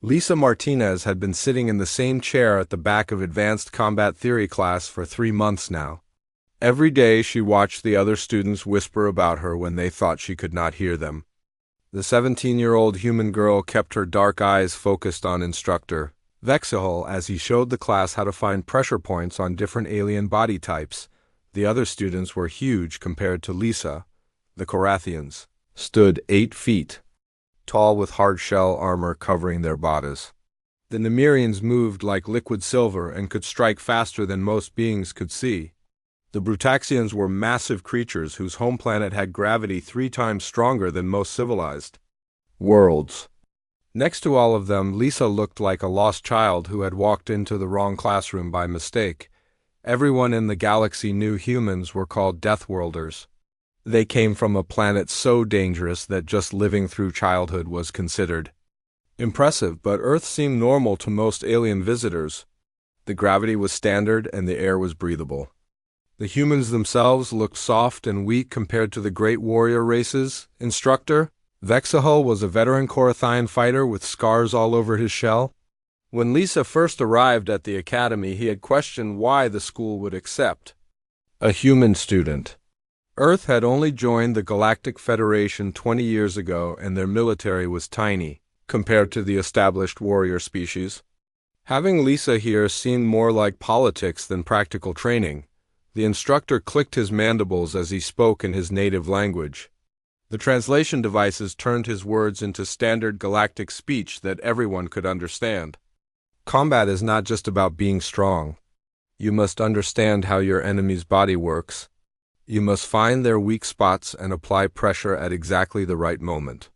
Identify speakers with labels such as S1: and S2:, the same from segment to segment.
S1: Lisa Martinez had been sitting in the same chair at the back of Advanced Combat Theory class for 3 months now. Every day she watched the other students whisper about her when they thought she could not hear them. The 17-year-old human girl kept her dark eyes focused on instructor Vexahol as he showed the class how to find pressure points on different alien body types. The other students were huge compared to Lisa. The Korathians stood 8 feet tall with hard shell armor covering their bodies. The Nemirians moved like liquid silver and could strike faster than most beings could see. The Brutaxians were massive creatures whose home planet had gravity 3 times stronger than most civilized worlds. Next to all of them, Lisa looked like a lost child who had walked into the wrong classroom by mistake. Everyone in the galaxy knew humans were called Deathworlders. They came from a planet so dangerous that just living through childhood was considered impressive, but Earth seemed normal to most alien visitors. The gravity was standard and the air was breathable. The humans themselves looked soft and weak compared to the great warrior races. Instructor Vexahol was a veteran Korathian fighter with scars all over his shell. When Lisa first arrived at the academy, he had questioned why the school would accept a human student. Earth had only joined the Galactic Federation 20 years ago, and their military was tiny compared to the established warrior species. Having Lisa here seemed more like politics than practical training. The instructor clicked his mandibles as he spoke in his native language. The translation devices turned his words into standard galactic speech that everyone could understand. Combat is not just about being strong. You must understand how your enemy's body works. You must find their weak spots and apply pressure at exactly the right moment.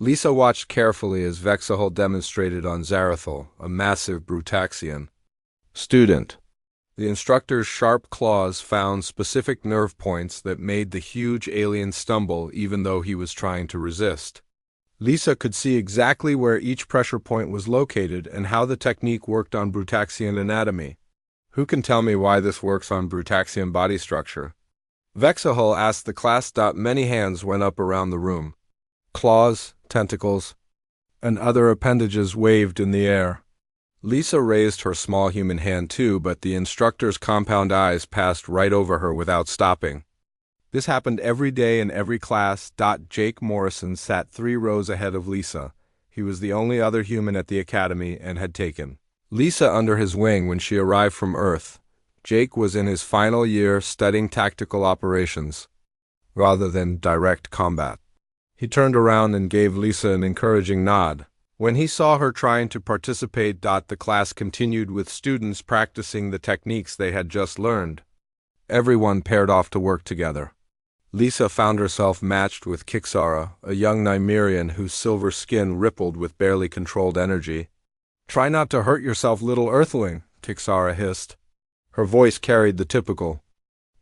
S1: Lisa watched carefully as Vexahol demonstrated on Zarathol, a massive Brutaxian student. The instructor's sharp claws found specific nerve points that made the huge alien stumble even though he was trying to resist. Lisa could see exactly where each pressure point was located and how the technique worked on Brutaxian anatomy. Who can tell me why this works on Brutaxian body structure? Vexahol asked the class. Many hands went up around the room. Claws, tentacles, and other appendages waved in the air. Lisa raised her small human hand too, but the instructor's compound eyes passed right over her without stopping. This happened every day in every class. Jake Morrison sat 3 rows ahead of Lisa. He was the only other human at the academy and had taken Lisa under his wing when she arrived from Earth. Jake was in his final year studying tactical operations rather than direct combat. He turned around and gave Lisa an encouraging nod. When he saw her trying to participate, the class continued with students practicing the techniques they had just learned. Everyone paired off to work together. Lisa found herself matched with Kixara, a young Nymerian whose silver skin rippled with barely controlled energy. "Try not to hurt yourself, little Earthling," Kixara hissed. Her voice carried the typical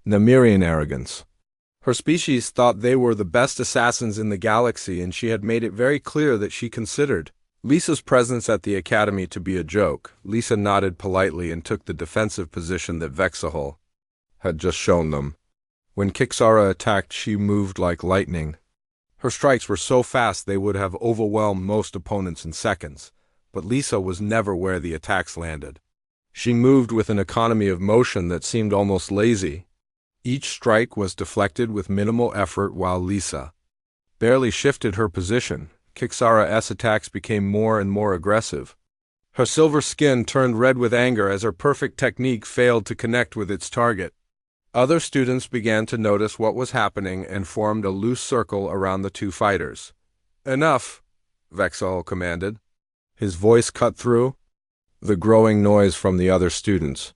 S1: Nymerian arrogance. Her species thought they were the best assassins in the galaxy, and she had made it very clear that she considered Lisa's presence at the academy to be a joke. Lisa nodded politely and took the defensive position that Vexahol had just shown them. When Kixara attacked, she moved like lightning. Her strikes were so fast they would have overwhelmed most opponents in seconds, but Lisa was never where the attacks landed. She moved with an economy of motion that seemed almost lazy. Each strike was deflected with minimal effort while Lisa barely shifted her position. Kixara's attacks became more and more aggressive. Her silver skin turned red with anger as her perfect technique failed to connect with its target. Other students began to notice what was happening and formed a loose circle around the 2 fighters. "Enough," Vexahol commanded. His voice cut through the growing noise from the other students.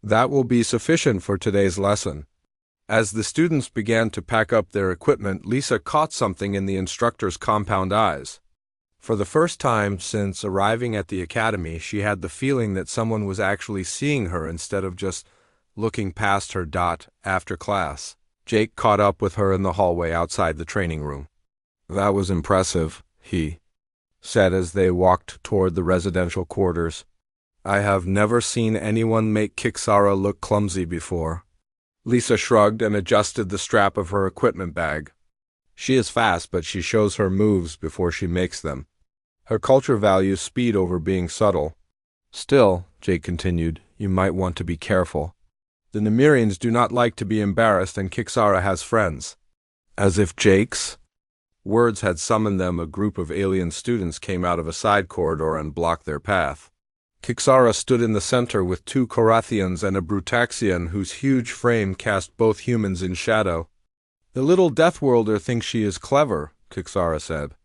S1: "That will be sufficient for today's lesson." As the students began to pack up their equipment, Lisa caught something in the instructor's compound eyes. For the first time since arriving at the academy, she had the feeling that someone was actually seeing her instead of just looking past her. After class, Jake caught up with her in the hallway outside the training room. "That was impressive," he said as they walked toward the residential quarters. "I have never seen anyone make Kixara look clumsy before." Lisa shrugged and adjusted the strap of her equipment bag. "She is fast, but she shows her moves before she makes them." Her culture values speed over being subtle. Still, Jake continued, you might want to be careful. The Nemirians do not like to be embarrassed, and Kixara has friends. As if Jake's words had summoned them, a group of alien students came out of a side corridor and blocked their path. Kixara stood in the center with two Korathians and a Brutaxian whose huge frame cast both humans in shadow. The little Deathworlder thinks she is clever, Kixara said.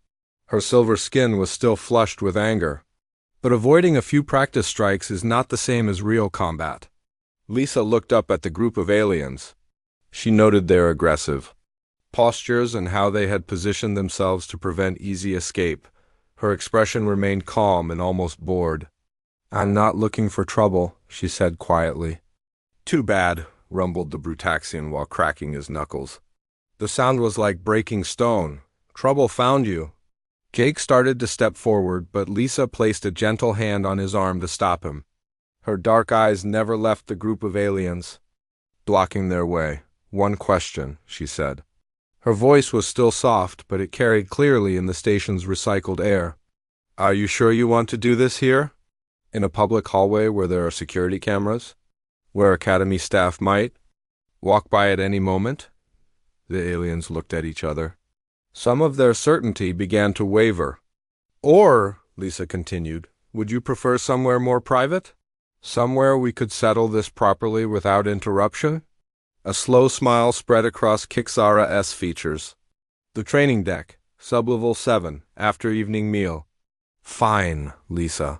S1: Her silver skin was still flushed with anger. But avoiding a few practice strikes is not the same as real combat. Lisa looked up at the group of aliens. She noted their aggressive postures and how they had positioned themselves to prevent easy escape. Her expression remained calm and almost bored. I'm not looking for trouble, she said quietly. Too bad, rumbled the Brutaxian while cracking his knuckles. The sound was like breaking stone. Trouble found you. Jake started to step forward, but Lisa placed a gentle hand on his arm to stop him. Her dark eyes never left the group of aliens, blocking their way. One question, she said. Her voice was still soft, but it carried clearly in the station's recycled air. Are you sure you want to do this here? In a public hallway where there are security cameras? Where Academy staff might walk by at any moment? The aliens looked at each other. Some of their certainty began to waver. Or, Lisa continued, would you prefer somewhere more private? Somewhere we could settle this properly without interruption? A slow smile spread across Kixara's features. The training deck, sublevel 7, after evening meal. Fine, Lisa.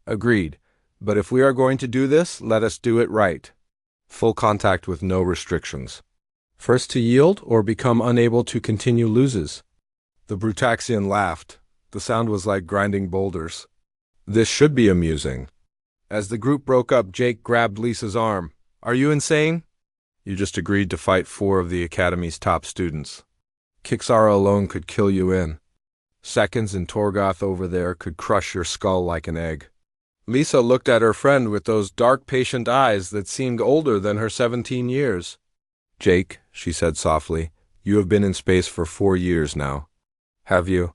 S1: Agreed. But if we are going to do this, let us do it right. Full contact with no restrictions. First to yield or become unable to continue loses. The Brutaxian laughed. The sound was like grinding boulders. This should be amusing. As the group broke up, Jake grabbed Lisa's arm. Are you insane? You just agreed to fight 4 of the Academy's top students. Kixara alone could kill you in seconds, and Torgoth over there could crush your skull like an egg. Lisa looked at her friend with those dark, patient eyes that seemed older than her 17 years. Jake, she said softly, you have been in space for 4 years now. Have you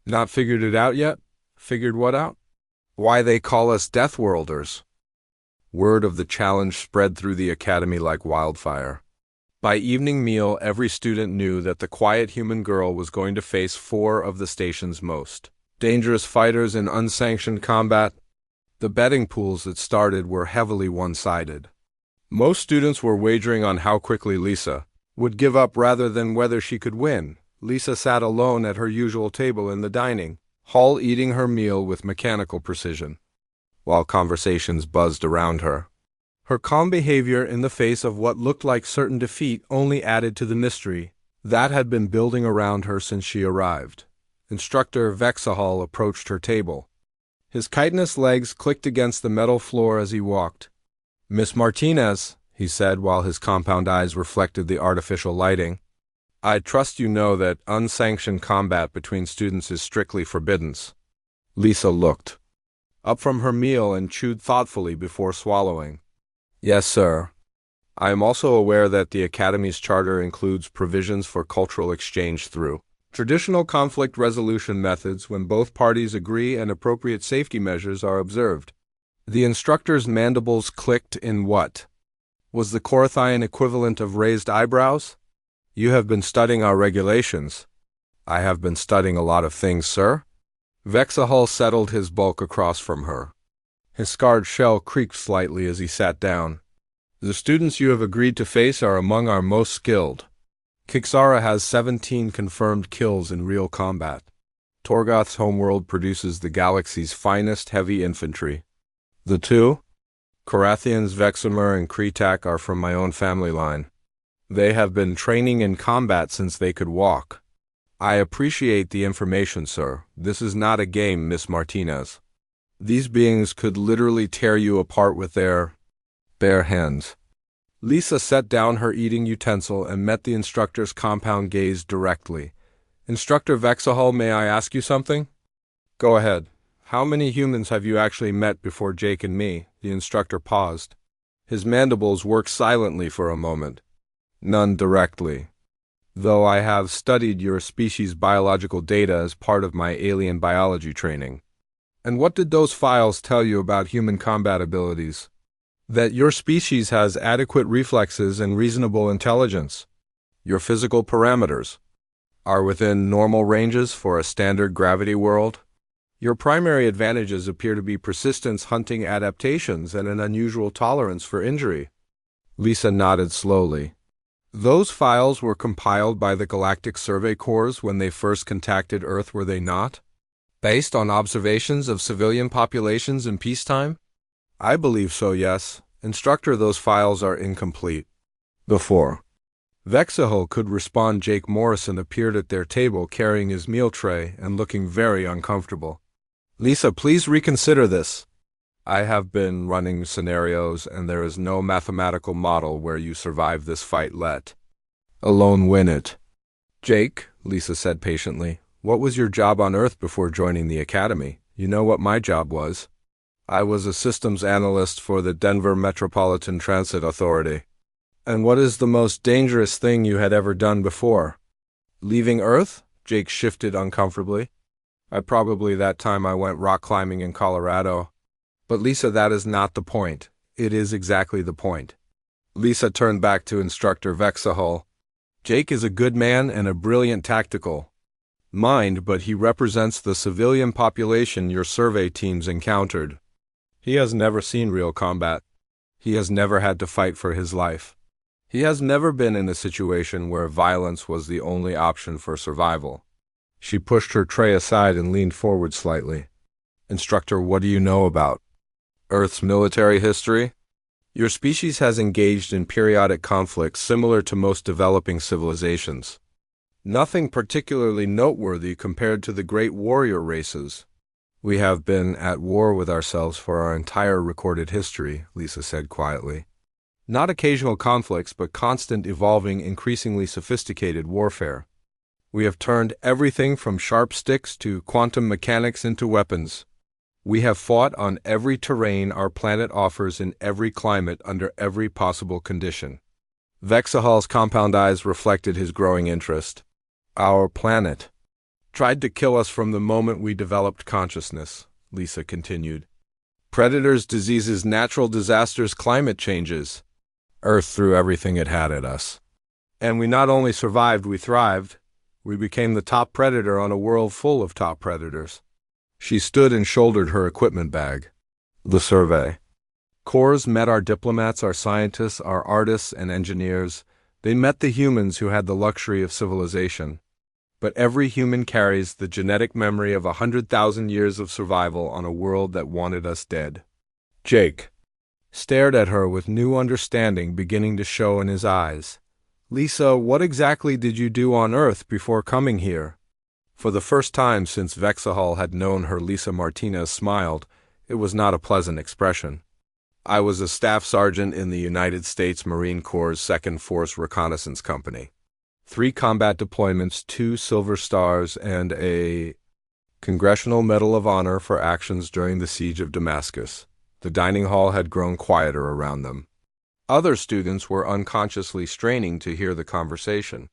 S1: not figured it out yet? Figured what out? Why they call us Deathworlders. Word of the challenge spread through the Academy like wildfire. By evening meal, every student knew that the quiet human girl was going to face 4 of the station's most dangerous fighters in unsanctioned combat. The betting pools that started were heavily one-sided. Most students were wagering on how quickly Lisa would give up rather than whether she could win. Lisa sat alone at her usual table in the dining hall, eating her meal with mechanical precision, while conversations buzzed around her. Her calm behavior in the face of what looked like certain defeat only added to the mystery that had been building around her since she arrived. Instructor Vexahal approached her table. His chitinous legs clicked against the metal floor as he walked. Miss Martinez, he said while his compound eyes reflected the artificial lighting, I trust you know that unsanctioned combat between students is strictly forbidden. Lisa looked up from her meal and chewed thoughtfully before swallowing. Yes, sir. I am also aware that the Academy's charter includes provisions for cultural exchange through traditional conflict resolution methods when both parties agree and appropriate safety measures are observed. The instructor's mandibles clicked in what was the Korathian equivalent of raised eyebrows? You have been studying our regulations. I have been studying a lot of things, sir. Vexahal settled his bulk across from her. His scarred shell creaked slightly as he sat down. The students you have agreed to face are among our most skilled. Kixara has 17 confirmed kills in real combat. Torgoth's homeworld produces the galaxy's finest heavy infantry. The 2, Korathians Vexamer and Kretak, are from my own family line. They have been training in combat since they could walk. I appreciate the information, sir. This is not a game, Miss Martinez. These beings could literally tear you apart with their bare hands. Lisa set down her eating utensil and met the instructor's compound gaze directly. Instructor Vexahal, may I ask you something? Go ahead. How many humans have you actually met before Jake and me? The instructor paused. His mandibles worked silently for a moment. None directly. though I have studied your species' biological data as part of my alien biology training. And what did those files tell you about human combat abilities? That your species has adequate reflexes and reasonable intelligence. Your physical parameters are within normal ranges for a standard gravity world. Your primary advantages appear to be persistence, hunting adaptations, and an unusual tolerance for injury. Lisa nodded slowly. Those files were compiled by the Galactic Survey Corps when they first contacted Earth, were they not? Based on observations of civilian populations in peacetime? I believe so, yes. Instructor, those files are incomplete. Before Vexahol could respond, Jake Morrison appeared at their table carrying his meal tray and looking very uncomfortable. Lisa, please reconsider this. I have been running scenarios, and there is no mathematical model where you survive this fight, let alone win it. Jake, Lisa said patiently, what was your job on Earth before joining the Academy? You know what my job was? I was a systems analyst for the Denver Metropolitan Transit Authority. And what is the most dangerous thing you had ever done before? Leaving Earth? Jake shifted uncomfortably. Probably that time I went rock climbing in Colorado. But Lisa, that is not the point. It is exactly the point. Lisa turned back to Instructor Vexahol. Jake is a good man and a brilliant tactical mind, but he represents the civilian population your survey teams encountered. He has never seen real combat. He has never had to fight for his life. He has never been in a situation where violence was the only option for survival. She pushed her tray aside and leaned forward slightly. Instructor, what do you know about Earth's military history? Your species has engaged in periodic conflicts similar to most developing civilizations. Nothing particularly noteworthy compared to the great warrior races. We have been at war with ourselves for our entire recorded history, Lisa said quietly. Not occasional conflicts, but constant, evolving, increasingly sophisticated warfare. We have turned everything from sharp sticks to quantum mechanics into weapons. We have fought on every terrain our planet offers in every climate under every possible condition. Vexahol's compound eyes reflected his growing interest. Our planet tried to kill us from the moment we developed consciousness, Lisa continued. Predators, diseases, natural disasters, climate changes. Earth threw everything it had at us. And we not only survived, we thrived. We became the top predator on a world full of top predators. She stood and shouldered her equipment bag. The survey Corps met our diplomats, our scientists, our artists and engineers. They met the humans who had the luxury of civilization. But every human carries the genetic memory of 100,000 years of survival on a world that wanted us dead. Jake stared at her with new understanding beginning to show in his eyes. Lisa, what exactly did you do on Earth before coming here? For the first time since Vexahol had known her, Lisa Martinez smiled. It was not a pleasant expression. I was a staff sergeant in the United States Marine Corps' 2nd Force Reconnaissance Company. 3 combat deployments, 2 Silver Stars, and a Congressional Medal of Honor for actions during the Siege of Damascus. The dining hall had grown quieter around them. Other students were unconsciously straining to hear the conversation.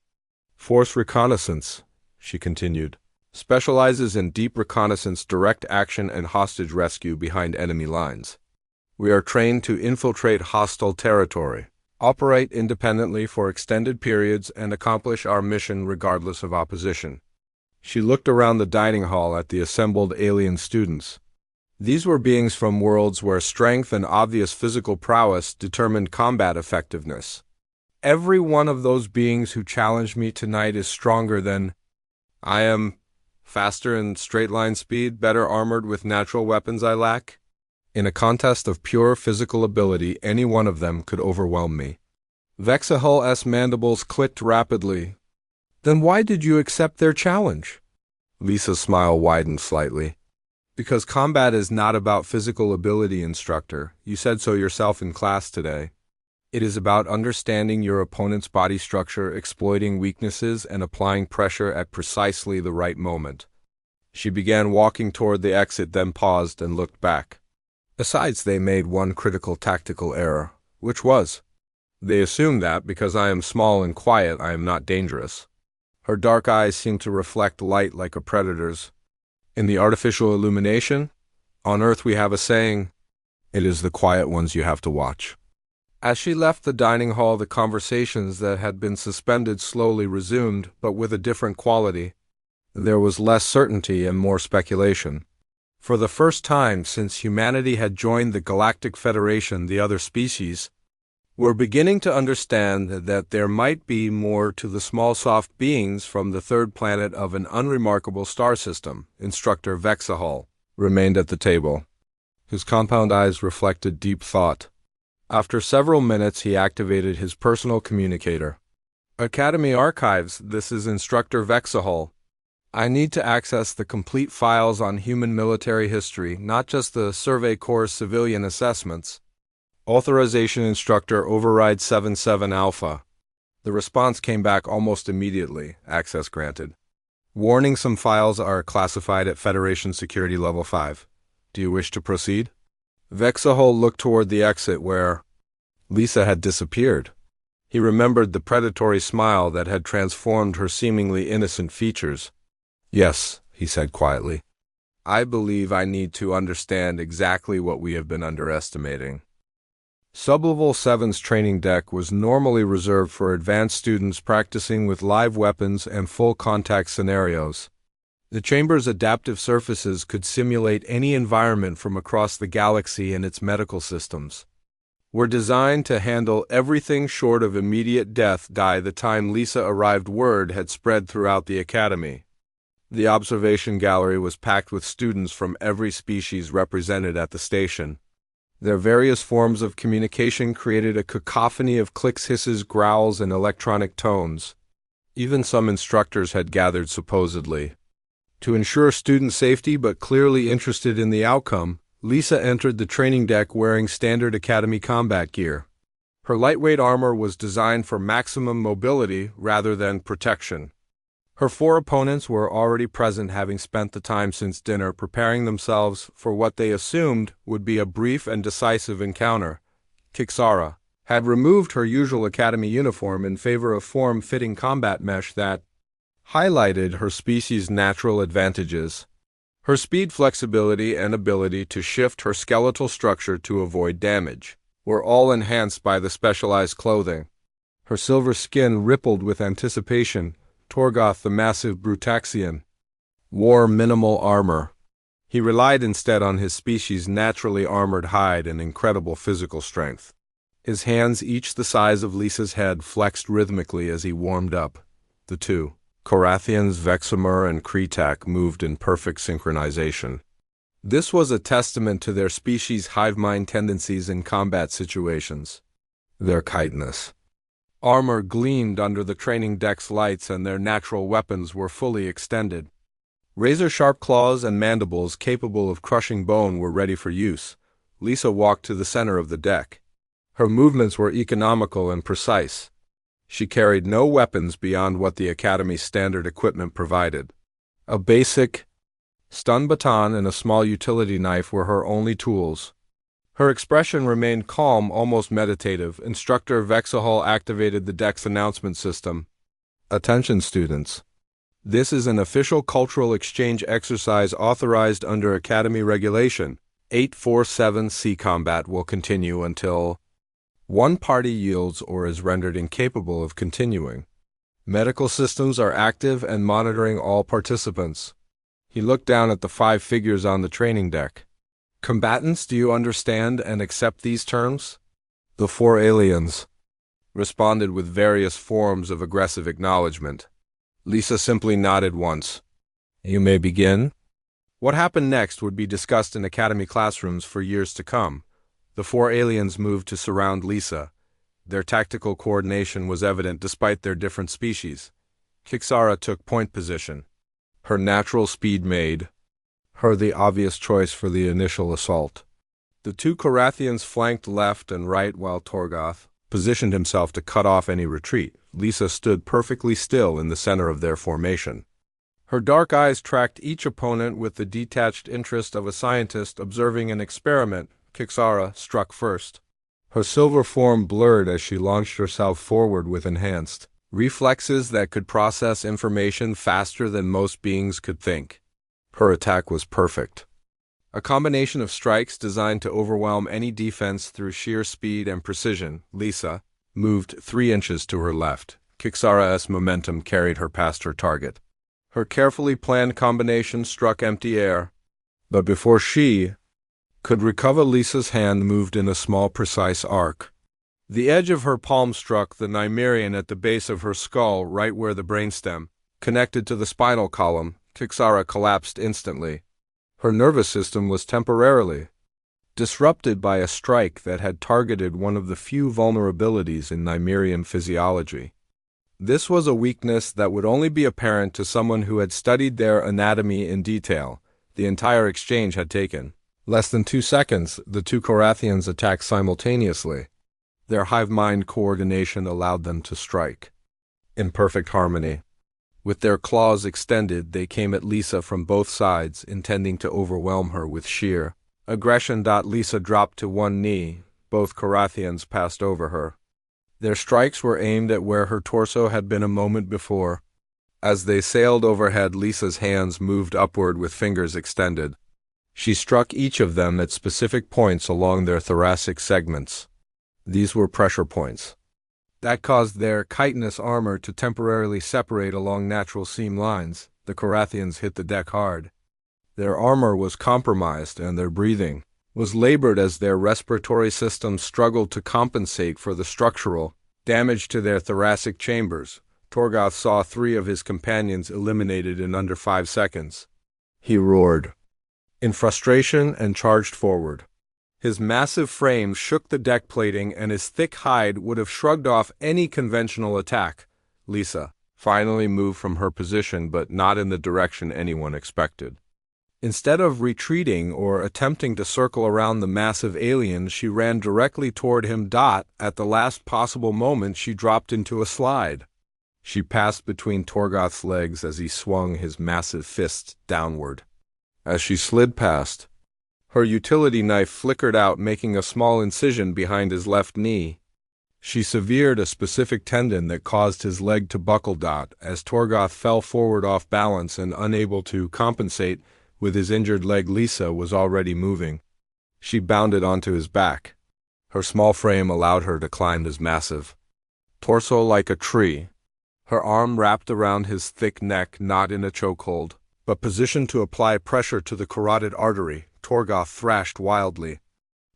S1: Force Reconnaissance, she continued, specializes in deep reconnaissance, direct action, and hostage rescue behind enemy lines. We are trained to infiltrate hostile territory, operate independently for extended periods, and accomplish our mission regardless of opposition. She looked around the dining hall at the assembled alien students. These were beings from worlds where strength and obvious physical prowess determined combat effectiveness. Every one of those beings who challenged me tonight is stronger than I am, faster in straight-line speed, better armored with natural weapons I lack. In a contest of pure physical ability, any one of them could overwhelm me. Vexahol's mandibles clicked rapidly. Then why did you accept their challenge? Lisa's smile widened slightly. Because combat is not about physical ability, instructor. You said so yourself in class today. It is about understanding your opponent's body structure, exploiting weaknesses, and applying pressure at precisely the right moment. She began walking toward the exit, then paused and looked back. Besides, they made one critical tactical error. Which was? They assume that, because I am small and quiet, I am not dangerous. Her dark eyes seem to reflect light like a predator's. In the artificial illumination, on Earth we have a saying, "It is the quiet ones you have to watch." As she left the dining hall, the conversations that had been suspended slowly resumed, but with a different quality. There was less certainty and more speculation. For the first time since humanity had joined the Galactic Federation, the other species were beginning to understand that there might be more to the small soft beings from the third planet of an unremarkable star system. Instructor Vexahol remained at the table. His compound eyes reflected deep thought. After several minutes, he activated his personal communicator. Academy Archives, this is Instructor Vexahol. I need to access the complete files on human military history, not just the Survey Corps civilian assessments. Authorization Instructor Override 77 Alpha. The response came back almost immediately. Access granted. Warning: some files are classified at Federation Security Level 5. Do you wish to proceed? Vexahol looked toward the exit where Lisa had disappeared. He remembered the predatory smile that had transformed her seemingly innocent features. Yes, he said quietly. I believe I need to understand exactly what we have been underestimating. Sublevel 7's training deck was normally reserved for advanced students practicing with live weapons and full contact scenarios. The chamber's adaptive surfaces could simulate any environment from across the galaxy, and its medical systems were designed to handle everything short of immediate death. By the time Lisa arrived, word had spread throughout the academy. The observation gallery was packed with students from every species represented at the station. Their various forms of communication created a cacophony of clicks, hisses, growls, and electronic tones. Even some instructors had gathered supposedly to ensure student safety, but clearly interested in the outcome. Lisa entered the training deck wearing standard academy combat gear. Her lightweight armor was designed for maximum mobility rather than protection. Her four opponents were already present, having spent the time since dinner preparing themselves for what they assumed would be a brief and decisive encounter. Kixara had removed her usual academy uniform in favor of form-fitting combat mesh that highlighted her species' natural advantages. Her speed, flexibility, and ability to shift her skeletal structure to avoid damage were all enhanced by the specialized clothing. Her silver skin rippled with anticipation. Torgoth, the massive Brutaxian, wore minimal armor. He relied instead on his species' naturally armored hide and incredible physical strength. His hands, each the size of Lisa's head, flexed rhythmically as he warmed up. The two Korathians, Vexamur and Kretak, moved in perfect synchronization. This was a testament to their species' hive mind tendencies in combat situations. Their kitness. Armor gleamed under the training deck's lights, and their natural weapons were fully extended. Razor-sharp claws and mandibles capable of crushing bone were ready for use. Lisa walked to the center of the deck. Her movements were economical and precise. She carried no weapons beyond what the Academy's standard equipment provided. A basic stun baton and a small utility knife were her only tools. Her expression remained calm, almost meditative. Instructor Vexahol activated the deck's announcement system. Attention students. This is an official cultural exchange exercise authorized under Academy Regulation 847C. Combat will continue until one party yields or is rendered incapable of continuing. Medical systems are active and monitoring all participants. He looked down at the 5 figures on the training deck. Combatants, do you understand and accept these terms? The 4 aliens responded with various forms of aggressive acknowledgement. Lisa simply nodded once. You may begin. What happened next would be discussed in Academy classrooms for years to come. The 4 aliens moved to surround Lisa. Their tactical coordination was evident despite their different species. Kixara took point position. Her natural speed made her the obvious choice for the initial assault. The 2 Korathians flanked left and right while Torgoth positioned himself to cut off any retreat. Lisa stood perfectly still in the center of their formation. Her dark eyes tracked each opponent with the detached interest of a scientist observing an experiment. Kixara struck first. Her silver form blurred as she launched herself forward with enhanced reflexes that could process information faster than most beings could think. Her attack was perfect. A combination of strikes designed to overwhelm any defense through sheer speed and precision. Lisa moved 3 inches to her left. Kixara's momentum carried her past her target. Her carefully planned combination struck empty air, but before she could recover, Lisa's hand moved in a small, precise arc. The edge of her palm struck the Nymerian at the base of her skull, right where the brainstem connected to the spinal column. Kixara collapsed instantly. Her nervous system was temporarily disrupted by a strike that had targeted one of the few vulnerabilities in Nymerian physiology. This was a weakness that would only be apparent to someone who had studied their anatomy in detail. The entire exchange had taken less than 2 seconds. The two Korathians attacked simultaneously. Their hive-mind coordination allowed them to strike in perfect harmony. With their claws extended, they came at Lisa from both sides, intending to overwhelm her with sheer aggression. Lisa dropped to one knee. Both Korathians passed over her. Their strikes were aimed at where her torso had been a moment before. As they sailed overhead, Lisa's hands moved upward with fingers extended. She struck each of them at specific points along their thoracic segments. These were pressure points that caused their chitinous armor to temporarily separate along natural seam lines. The Korathians hit the deck hard. Their armor was compromised and their breathing was labored as their respiratory systems struggled to compensate for the structural damage to their thoracic chambers. Torgoth saw 3 of his companions eliminated in under 5 seconds. He roared in frustration and charged forward. His massive frame shook the deck plating, and his thick hide would have shrugged off any conventional attack. Lisa finally moved from her position, but not in the direction anyone expected. Instead of retreating or attempting to circle around the massive alien, she ran directly toward him. At the last possible moment, she dropped into a slide. She passed between Torgoth's legs as he swung his massive fists downward. As she slid past, her utility knife flickered out, making a small incision behind his left knee. She severed a specific tendon that caused his leg to buckle. As Torgoth fell forward off balance and unable to compensate with his injured leg, Lisa was already moving. She bounded onto his back. Her small frame allowed her to climb his massive torso like a tree. Her arm wrapped around his thick neck, not in a chokehold, but positioned to apply pressure to the carotid artery. Torgoth thrashed wildly.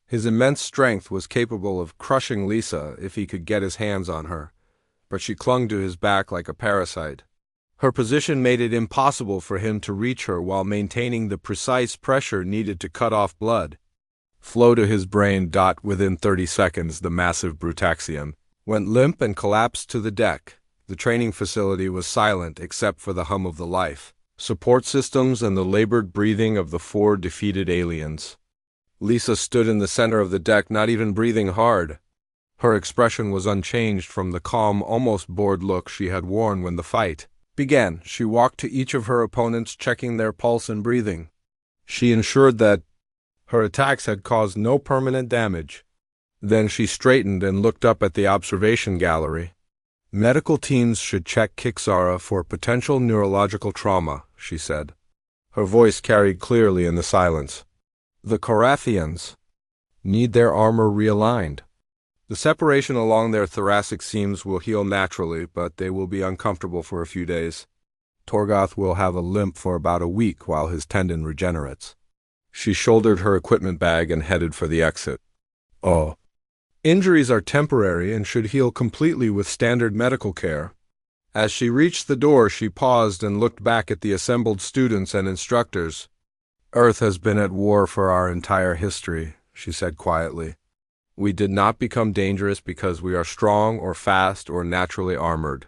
S1: His immense strength was capable of crushing Lisa if he could get his hands on her, but she clung to his back like a parasite. Her position made it impossible for him to reach her while maintaining the precise pressure needed to cut off blood flow to his brain. Within 30 seconds, the massive Brutaxian went limp and collapsed to the deck. The training facility was silent except for the hum of the life support systems and the labored breathing of the 4 defeated aliens. Lisa stood in the center of the deck, not even breathing hard. Her expression was unchanged from the calm, almost bored look she had worn when the fight began. She walked to each of her opponents, checking their pulse and breathing. She ensured that her attacks had caused no permanent damage. Then she straightened and looked up at the observation gallery. Medical teams should check Kixara for potential neurological trauma, she said. Her voice carried clearly in the silence. The Korathians need their armor realigned. The separation along their thoracic seams will heal naturally, but they will be uncomfortable for a few days. Torgoth will have a limp for about a week while his tendon regenerates. She shouldered her equipment bag and headed for the exit. Oh. Injuries are temporary and should heal completely with standard medical care. As she reached the door, she paused and looked back at the assembled students and instructors. Earth has been at war for our entire history, she said quietly. We did not become dangerous because we are strong or fast or naturally armored.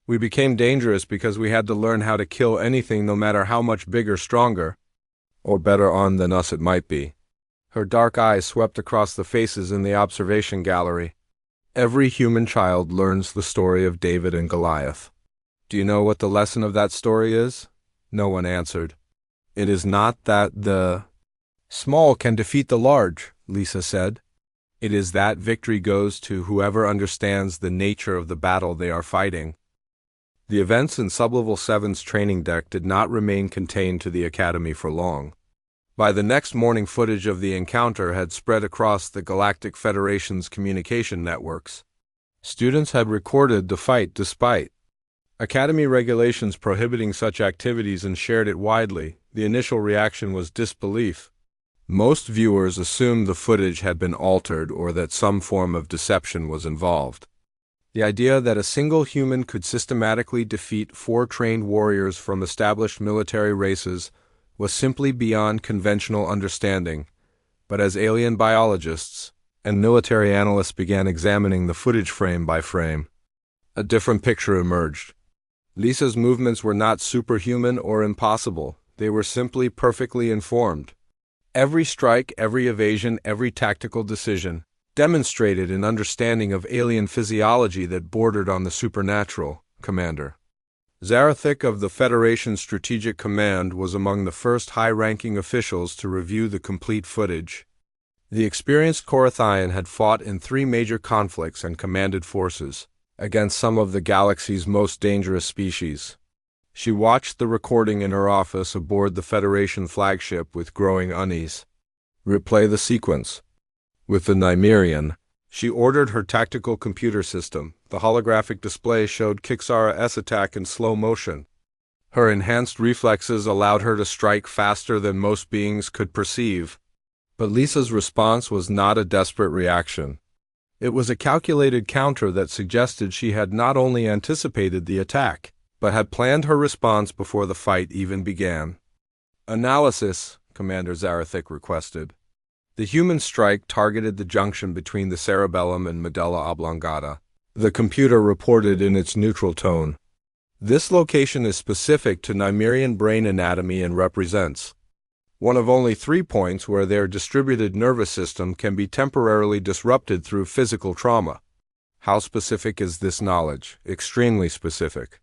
S1: We became dangerous because we had to learn how to kill anything, no matter how much bigger, stronger, or better armed than us it might be. Her dark eyes swept across the faces in the observation gallery. Every human child learns the story of David and Goliath. Do you know what the lesson of that story is? No one answered. It is not that the small can defeat the large, Lisa said. It is that victory goes to whoever understands the nature of the battle they are fighting. The events in Sublevel 7's training deck did not remain contained to the Academy for long. By the next morning, footage of the encounter had spread across the Galactic Federation's communication networks. Students had recorded the fight despite Academy regulations prohibiting such activities and shared it widely. The initial reaction was disbelief. Most viewers assumed the footage had been altered or that some form of deception was involved. The idea that a single human could systematically defeat 4 trained warriors from established military races was simply beyond conventional understanding, but as alien biologists and military analysts began examining the footage frame by frame, a different picture emerged. Lisa's movements were not superhuman or impossible. They were simply perfectly informed. Every strike, every evasion, every tactical decision demonstrated an understanding of alien physiology that bordered on the supernatural. Commander Zarathik of the Federation Strategic Command was among the first high-ranking officials to review the complete footage. The experienced Korathian had fought in 3 major conflicts and commanded forces against some of the galaxy's most dangerous species. She watched the recording in her office aboard the Federation flagship with growing unease. Replay the sequence. With the Nymerian, she ordered her tactical computer system. The holographic display showed Kixara-S attack in slow motion. Her enhanced reflexes allowed her to strike faster than most beings could perceive. But Lisa's response was not a desperate reaction. It was a calculated counter that suggested she had not only anticipated the attack, but had planned her response before the fight even began. Analysis, Commander Zarathik requested. The human strike targeted the junction between the cerebellum and medulla oblongata. The computer reported in its neutral tone. This location is specific to Nymerian brain anatomy and represents one of only 3 points where their distributed nervous system can be temporarily disrupted through physical trauma. How specific is this knowledge? Extremely specific.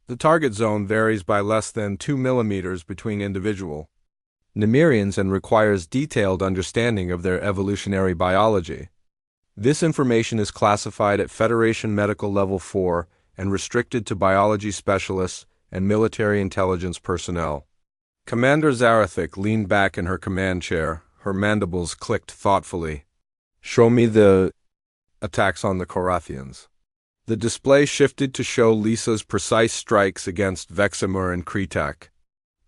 S1: The target zone varies by less than 2 millimeters between individual Nymerians and requires detailed understanding of their evolutionary biology. This information is classified at Federation Medical Level 4 and restricted to biology specialists and military intelligence personnel. Commander Zarathik leaned back in her command chair. Her mandibles clicked thoughtfully. Show me the attacks on the Korathians. The display shifted to show Lisa's precise strikes against Vexamur and Kretak.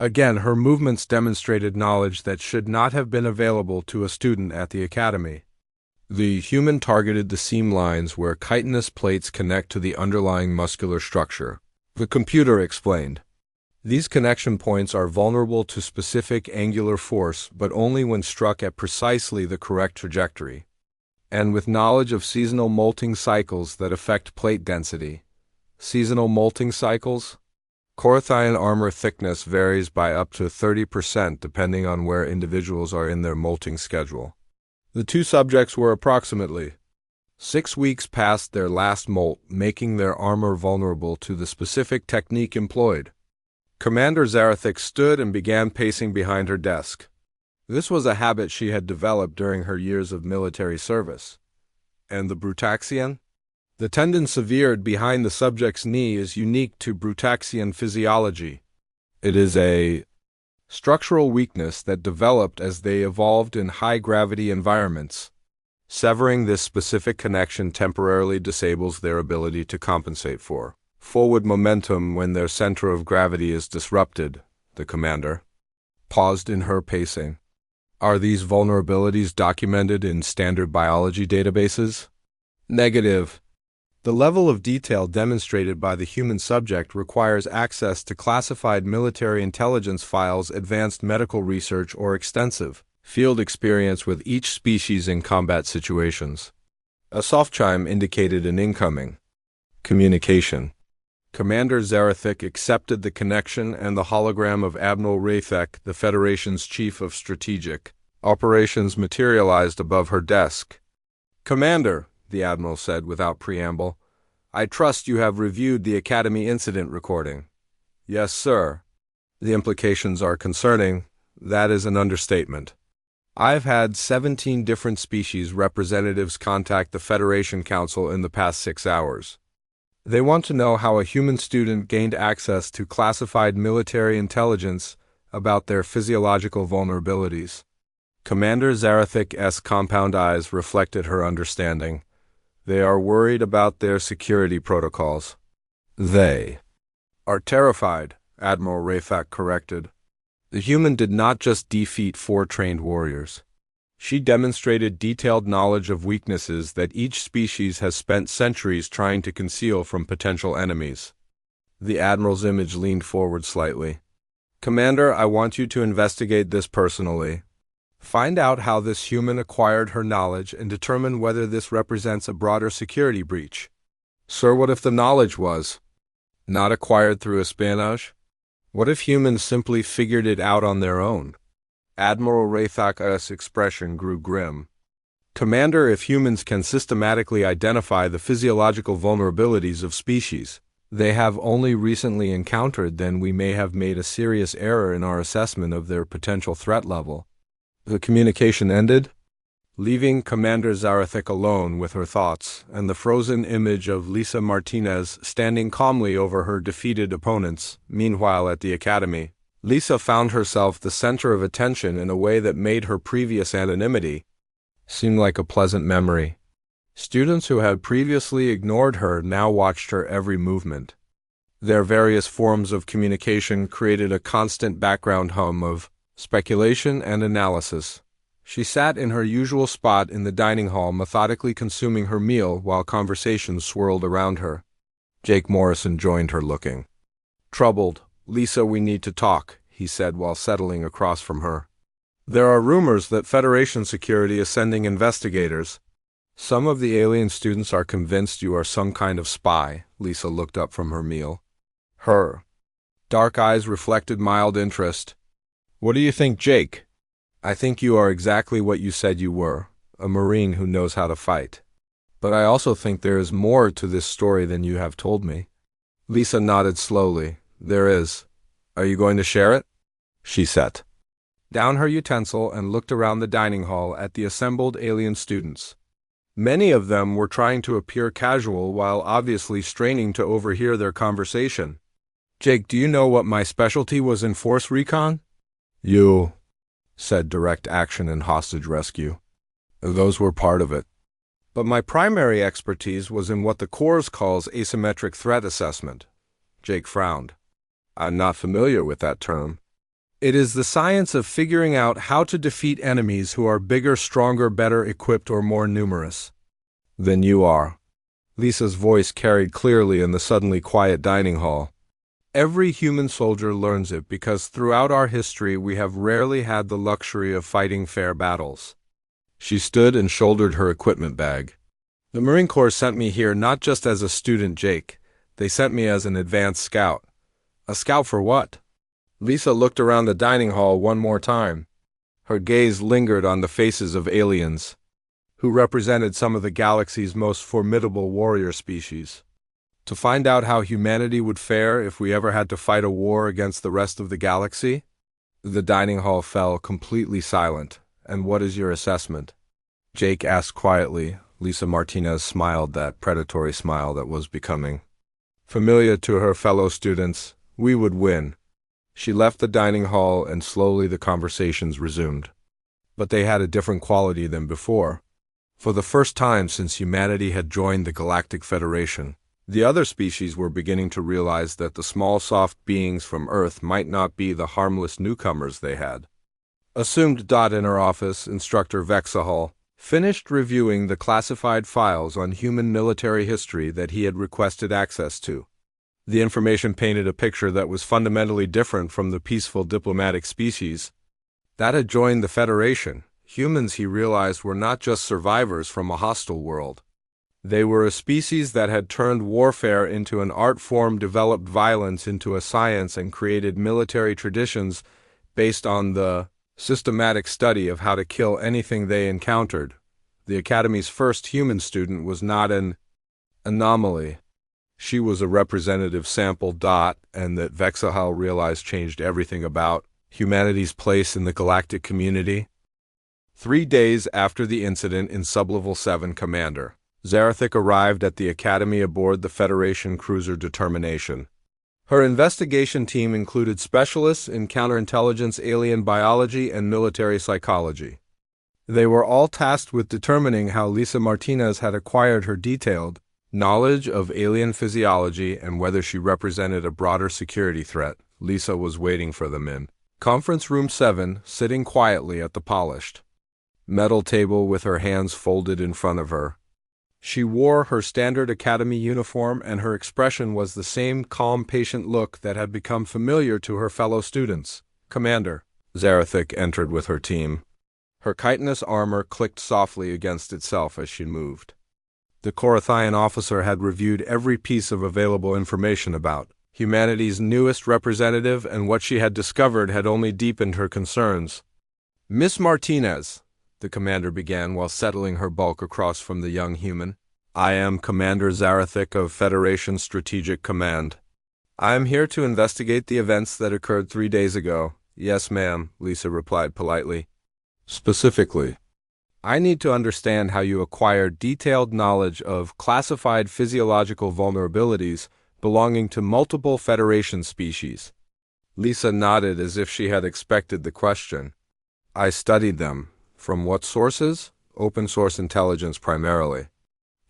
S1: Again, her movements demonstrated knowledge that should not have been available to a student at the Academy. The human targeted the seam lines where chitinous plates connect to the underlying muscular structure. The computer explained. These connection points are vulnerable to specific angular force, but only when struck at precisely the correct trajectory. And with knowledge of seasonal molting cycles that affect plate density. Seasonal molting cycles? Korathian armor thickness varies by up to 30% depending on where individuals are in their molting schedule. The 2 subjects were approximately 6 weeks past their last molt, making their armor vulnerable to the specific technique employed. Commander Zarathik stood and began pacing behind her desk. This was a habit she had developed during her years of military service. And the Brutaxian? The tendon severed behind the subject's knee is unique to Brutaxian physiology. It is a structural weakness that developed as they evolved in high-gravity environments. Severing this specific connection temporarily disables their ability to compensate for forward momentum when their center of gravity is disrupted. The commander paused in her pacing. Are these vulnerabilities documented in standard biology databases? Negative. The level of detail demonstrated by the human subject requires access to classified military intelligence files, advanced medical research, or extensive field experience with each species in combat situations. A soft chime indicated an incoming communication. Commander Zarathik accepted the connection, and the hologram of Admiral Rathek, the Federation's Chief of Strategic Operations, materialized above her desk. Commander, the Admiral said without preamble, I trust you have reviewed the Academy incident recording. Yes, sir. The implications are concerning. That is an understatement. I've had 17 different species representatives contact the Federation Council in the past 6 hours. They want to know how a human student gained access to classified military intelligence about their physiological vulnerabilities. Commander Zarathic's compound eyes reflected her understanding. They are worried about their security protocols. They are terrified, Admiral Raythak corrected. The human did not just defeat 4 trained warriors. She demonstrated detailed knowledge of weaknesses that each species has spent centuries trying to conceal from potential enemies. The Admiral's image leaned forward slightly. Commander, I want you to investigate this personally. Find out how this human acquired her knowledge and determine whether this represents a broader security breach. Sir, what if the knowledge was not acquired through espionage? What if humans simply figured it out on their own? Admiral Raythak's expression grew grim. Commander, if humans can systematically identify the physiological vulnerabilities of species they have only recently encountered, then we may have made a serious error in our assessment of their potential threat level. The communication ended, leaving Commander Zarathik alone with her thoughts and the frozen image of Lisa Martinez standing calmly over her defeated opponents. Meanwhile, at the academy, Lisa found herself the center of attention in a way that made her previous anonymity seem like a pleasant memory. Students who had previously ignored her now watched her every movement. Their various forms of communication created a constant background hum of speculation and analysis. She sat in her usual spot in the dining hall, methodically consuming her meal while conversations swirled around her. Jake Morrison joined her, looking troubled. Lisa, we need to talk, he said while settling across from her. There are rumors that Federation security is sending investigators. Some of the alien students are convinced you are some kind of spy. Lisa looked up from her meal. Her dark eyes reflected mild interest. What do you think, Jake? I think you are exactly what you said you were, a Marine who knows how to fight. But I also think there is more to this story than you have told me. Lisa nodded slowly. There is. Are you going to share it? She set down her utensil and looked around the dining hall at the assembled alien students. Many of them were trying to appear casual while obviously straining to overhear their conversation. Jake, do you know what my specialty was in force recon? You said direct action and hostage rescue. Those were part of it. But my primary expertise was in what the Corps calls asymmetric threat assessment. Jake frowned. I'm not familiar with that term. It is the science of figuring out how to defeat enemies who are bigger, stronger, better equipped, or more numerous than you are. Lisa's voice carried clearly in the suddenly quiet dining hall. Every human soldier learns it because throughout our history we have rarely had the luxury of fighting fair battles. She stood and shouldered her equipment bag. The Marine Corps sent me here not just as a student, Jake. They sent me as an advanced scout. A scout for what? Lisa looked around the dining hall one more time. Her gaze lingered on the faces of aliens, who represented some of the galaxy's most formidable warrior species. To find out how humanity would fare if we ever had to fight a war against the rest of the galaxy? The dining hall fell completely silent. And what is your assessment? Jake asked quietly. Lisa Martinez smiled that predatory smile that was becoming familiar to her fellow students. We would win. She left the dining hall and slowly the conversations resumed. But they had a different quality than before. For the first time since humanity had joined the Galactic Federation, the other species were beginning to realize that the small soft beings from Earth might not be the harmless newcomers they had assumed. In her office, Instructor Vexahal finished reviewing the classified files on human military history that he had requested access to. The information painted a picture that was fundamentally different from the peaceful diplomatic species that had joined the Federation. Humans, he realized, were not just survivors from a hostile world. They were a species that had turned warfare into an art form, developed violence into a science, and created military traditions based on the systematic study of how to kill anything they encountered. The Academy's first human student was not an anomaly. She was a representative sample. And that Vexahal realized changed everything about humanity's place in the galactic community. 3 days after the incident in Sublevel 7, Commander Zarathik arrived at the Academy aboard the Federation cruiser Determination. Her investigation team included specialists in counterintelligence, alien biology, and military psychology. They were all tasked with determining how Lisa Martinez had acquired her detailed knowledge of alien physiology and whether she represented a broader security threat. Lisa was waiting for them in Conference Room 7, sitting quietly at the polished metal table with her hands folded in front of her. She wore her standard academy uniform, and her expression was the same calm, patient look that had become familiar to her fellow students. Commander Zarathik entered with her team. Her chitinous armor clicked softly against itself as she moved. The Korathian officer had reviewed every piece of available information about humanity's newest representative, and what she had discovered had only deepened her concerns. "Miss Martinez," the commander began while settling her bulk across from the young human. "I am Commander Zarathik of Federation Strategic Command. I am here to investigate the events that occurred 3 days ago." "Yes, ma'am," Lisa replied politely. "Specifically, I need to understand how you acquired detailed knowledge of classified physiological vulnerabilities belonging to multiple Federation species." Lisa nodded as if she had expected the question. "I studied them. From what sources? Open source intelligence primarily.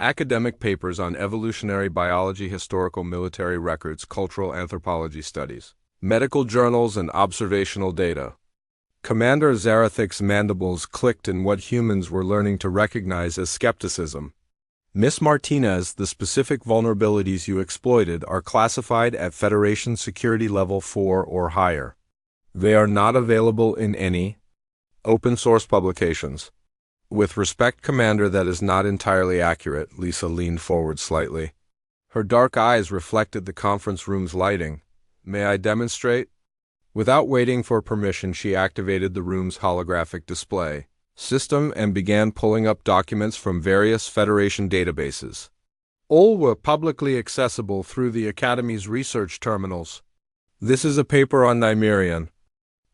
S1: Academic papers on evolutionary biology, historical military records, cultural anthropology studies, medical journals, and observational data." Commander Zarathik's mandibles clicked in what humans were learning to recognize as skepticism. "Miss Martinez, the specific vulnerabilities you exploited are classified at Federation Security Level 4 or higher. They are not available in any open source publications." "With respect, Commander, that is not entirely accurate." Lisa leaned forward slightly. Her dark eyes reflected the conference room's lighting. "May I demonstrate?" Without waiting for permission, she activated the room's holographic display system and began pulling up documents from various Federation databases. All were publicly accessible through the Academy's research terminals. "This is a paper on Nymerian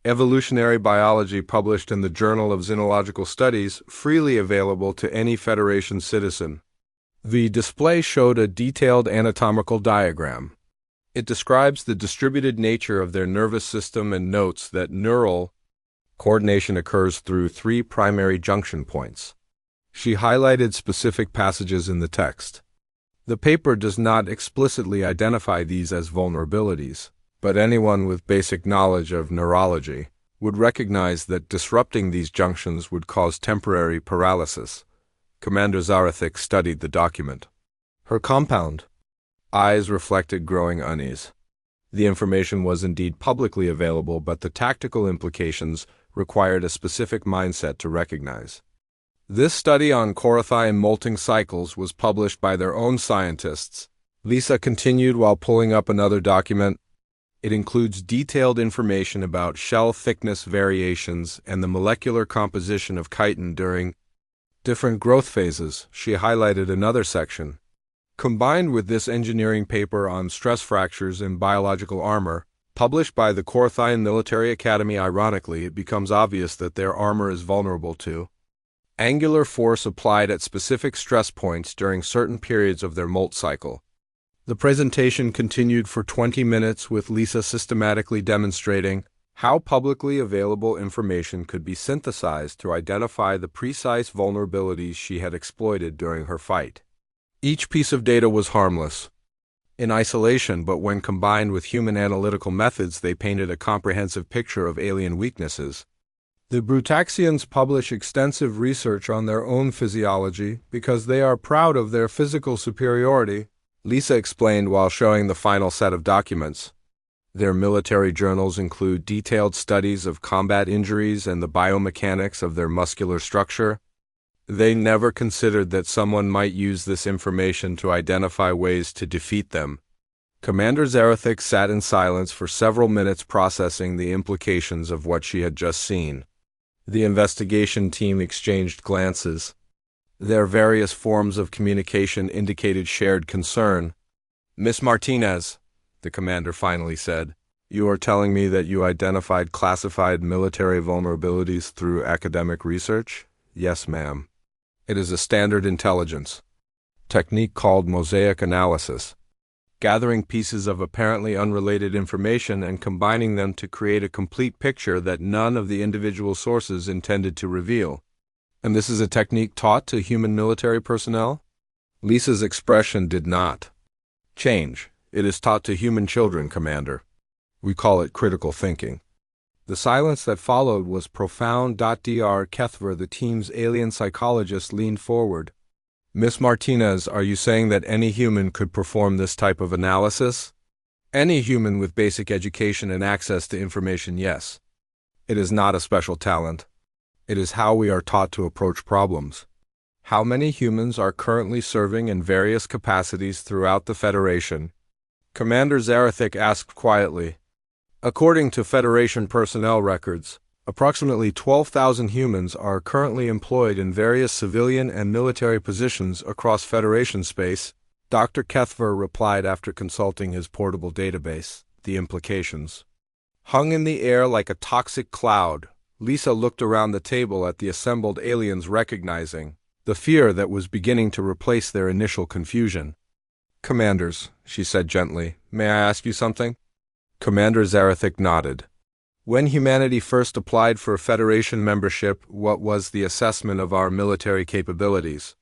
S1: evolutionary biology published in the Journal of Xenological Studies, freely available to any Federation citizen." The display showed a detailed anatomical diagram. It describes the distributed nature of their nervous system and notes that neural coordination occurs through 3 primary junction points. She highlighted specific passages in the text. The paper does not explicitly identify these as vulnerabilities, but anyone with basic knowledge of neurology would recognize that disrupting these junctions would cause temporary paralysis. Commander Zarathik studied the document. Her compound eyes reflected growing unease. The information was indeed publicly available, but the tactical implications required a specific mindset to recognize. This study on Korathian molting cycles was published by their own scientists. Lisa continued while pulling up another document. It includes detailed information about shell thickness variations and the molecular composition of chitin during different growth phases. She highlighted another section. Combined with this engineering paper on stress fractures in biological armor, published by the Korathian Military Academy, ironically, it becomes obvious that their armor is vulnerable to angular force applied at specific stress points during certain periods of their molt cycle. The presentation continued for 20 minutes, with Lisa systematically demonstrating how publicly available information could be synthesized to identify the precise vulnerabilities she had exploited during her fight. Each piece of data was harmless in isolation, but when combined with human analytical methods, they painted a comprehensive picture of alien weaknesses. The Brutaxians publish extensive research on their own physiology because they are proud of their physical superiority, Lisa explained while showing the final set of documents. Their military journals include detailed studies of combat injuries and the biomechanics of their muscular structure. They never considered that someone might use this information to identify ways to defeat them. Commander Zarathik sat in silence for several minutes, processing the implications of what she had just seen. The investigation team exchanged glances. Their various forms of communication indicated shared concern. "Miss Martinez," the commander finally said, You are telling me that you identified classified military vulnerabilities through academic research? Yes, ma'am. It is a standard intelligence technique called mosaic analysis, gathering pieces of apparently unrelated information and combining them to create a complete picture that none of the individual sources intended to reveal. And this is a technique taught to human military personnel? Lisa's expression did not change. It is taught to human children, Commander. We call it critical thinking. The silence that followed was profound. Dr. Kethver, the team's alien psychologist, leaned forward. Miss Martinez, are you saying that any human could perform this type of analysis? Any human with basic education and access to information, yes. It is not a special talent. It is how we are taught to approach problems. How many humans are currently serving in various capacities throughout the Federation? Commander Zarathik asked quietly. According to Federation personnel records, approximately 12,000 humans are currently employed in various civilian and military positions across Federation space. Dr. Kethver replied after consulting his portable database. The implications hung in the air like a toxic cloud. Lisa looked around the table at the assembled aliens, recognizing the fear that was beginning to replace their initial confusion. Commanders, she said gently, may I ask you something? Commander Zarathik nodded. When humanity first applied for Federation membership, what was the assessment of our military capabilities?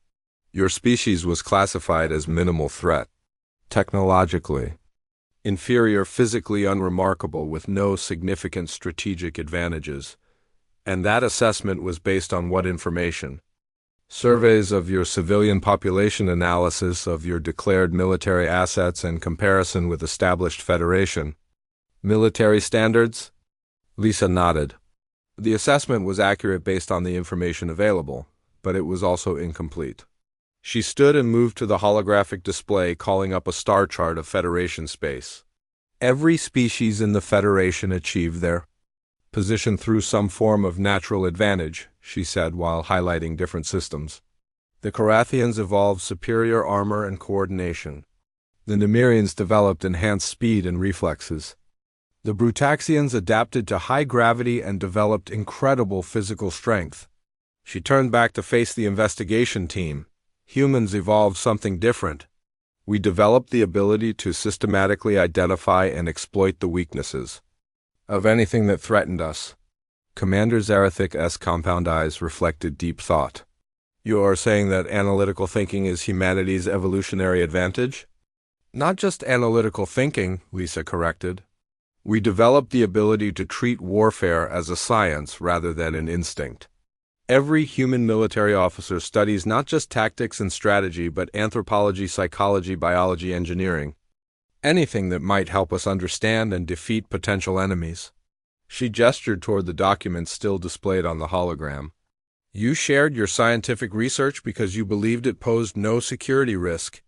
S1: Your species was classified as minimal threat. Technologically inferior, physically unremarkable, with no significant strategic advantages. And that assessment was based on what information? Surveys of your civilian population, analysis of your declared military assets, and comparison with established Federation military standards? Lisa nodded. The assessment was accurate based on the information available, but it was also incomplete. She stood and moved to the holographic display, calling up a star chart of Federation space. Every species in the Federation achieved their position through some form of natural advantage, she said while highlighting different systems. The Carathians evolved superior armor and coordination. The Nemirians developed enhanced speed and reflexes. The Brutaxians adapted to high gravity and developed incredible physical strength. She turned back to face the investigation team. Humans evolved something different. We developed the ability to systematically identify and exploit the weaknesses of anything that threatened us. Commander Zarathik's compound eyes reflected deep thought. You are saying that analytical thinking is humanity's evolutionary advantage? Not just analytical thinking, Lisa corrected. We developed the ability to treat warfare as a science rather than an instinct. Every human military officer studies not just tactics and strategy, but anthropology, psychology, biology, engineering. Anything that might help us understand and defeat potential enemies. She gestured toward the document still displayed on the hologram. You shared your scientific research because you believed it posed no security risk.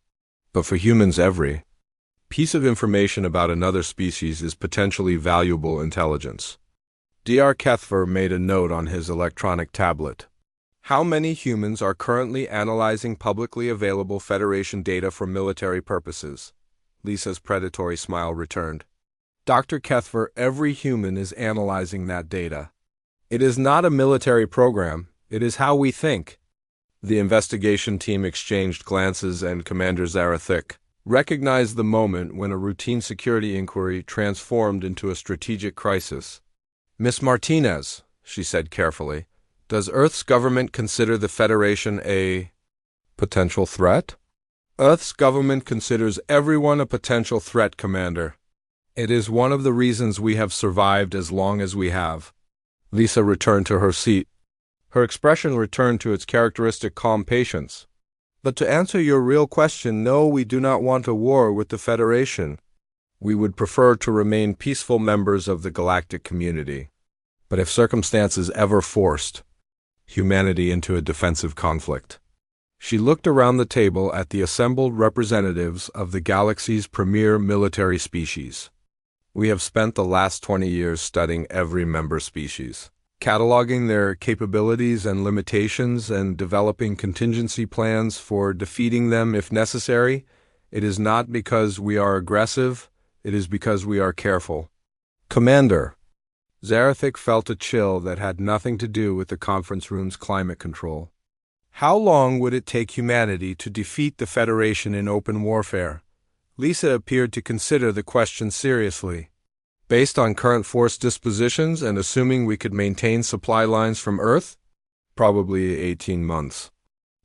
S1: But for humans, every piece of information about another species is potentially valuable intelligence. Dr. Kethver made a note on his electronic tablet. How many humans are currently analyzing publicly available Federation data for military purposes? Lisa's predatory smile returned. Dr. Kethver, every human is analyzing that data. It is not a military program, it is how we think. The investigation team exchanged glances, and Commander Zarathik recognized the moment when a routine security inquiry transformed into a strategic crisis. Miss Martinez, she said carefully, does Earth's government consider the Federation a potential threat? Earth's government considers everyone a potential threat, Commander. It is one of the reasons we have survived as long as we have. Lisa returned to her seat. Her expression returned to its characteristic calm patience. But to answer your real question, no, we do not want a war with the Federation. We would prefer to remain peaceful members of the galactic community. But if circumstances ever forced humanity into a defensive conflict. She looked around the table at the assembled representatives of the galaxy's premier military species. We have spent the last 20 years studying every member species, cataloging their capabilities and limitations and developing contingency plans for defeating them if necessary. It is not because we are aggressive, it is because we are careful. Commander. Zarathic felt a chill that had nothing to do with the conference room's climate control. How long would it take humanity to defeat the Federation in open warfare? Lisa appeared to consider the question seriously. Based on current force dispositions and assuming we could maintain supply lines from Earth? Probably 18 months.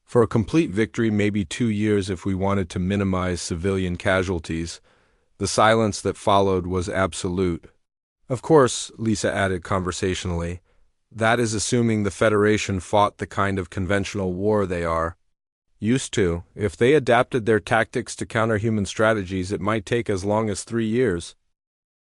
S1: For a complete victory, maybe 2 years if we wanted to minimize civilian casualties. The silence that followed was absolute. Of course, Lisa added conversationally, that is assuming the Federation fought the kind of conventional war they are used to. If they adapted their tactics to counter human strategies, it might take as long as 3 years.